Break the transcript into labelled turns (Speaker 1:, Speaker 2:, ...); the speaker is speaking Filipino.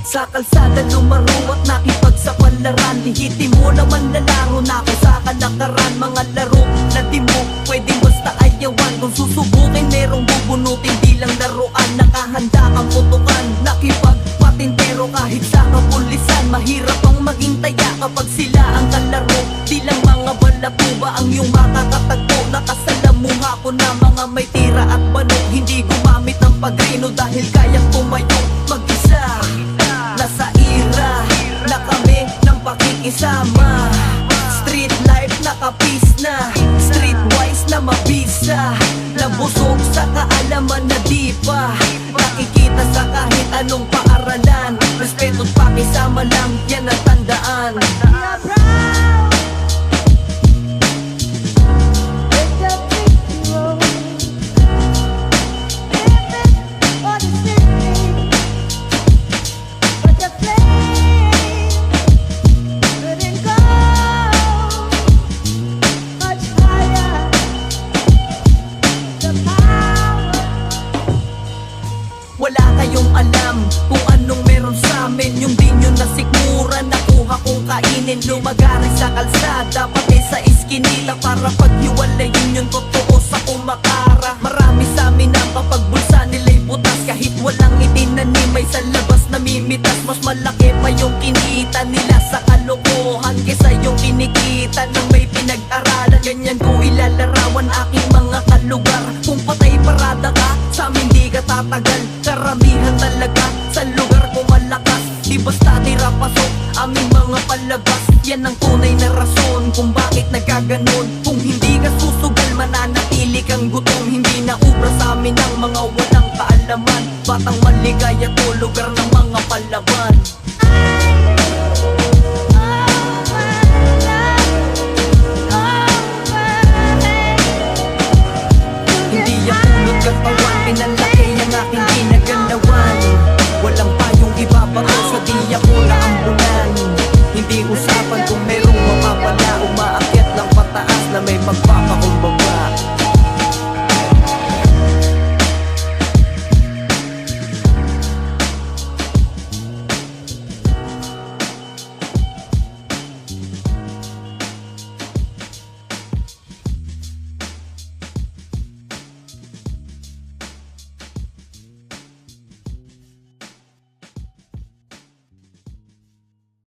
Speaker 1: Sa kalsada lumaro at nakipagsapalaran. Lihitin mo naman lalaro na ako sa kalakaran. Mga laro na di mo pwedeng basta ayawan. Kung susubukin merong bubunutin, di lang laruan. Nakahanda kang putukan, nakipagpatintero kahit sa kapulisan. Mahirap ang maging taya kapag sila ang kalaro. Di lang mga balapuba ang iyong makakatagpo. Nakasalamuha ko na mga may tira at banok. Hindi gumamit ng pagrino dahil kayang tumayo mag-isa. Nasa ira na kami ng pakikisama. Street life nakapis na, streetwise na mabisa. Nabusog sa kaalaman na di pa nakikita sa kahit anong paaralan. Respeto't pakisama lang, yan ang tandaan. Wala kayong alam kung anong meron sa amin. Yung di nyo nasikmura, nakuha kong kainin. Lumagaring sa kalsada, pati sa iskinita, para paghiwalayin yung totoo sa kumakara. Marami sa amin ang kapag bulsa nila'y butas. Kahit walang itinanimay sa labas namimitas. Mas malaki pa yung kinita nila sa kalokohan kesa yung kinikita ng may pinag-aralan. Ganyan ko ilalarawan aking mga kalugar. Kung patay parada ka, sa amin di ka tatagal. Karamihan talaga sa lugar ko malakas. Di basta tira pasok aming mga palabas. Yan ang tunay na rason kung bakit nagkaganon. Kung hindi ka susugal, mananatili kang gutom. Hindi na ubra sa amin ang mga walang kaalaman. Batang maligaya to, lugar ng mga palaban.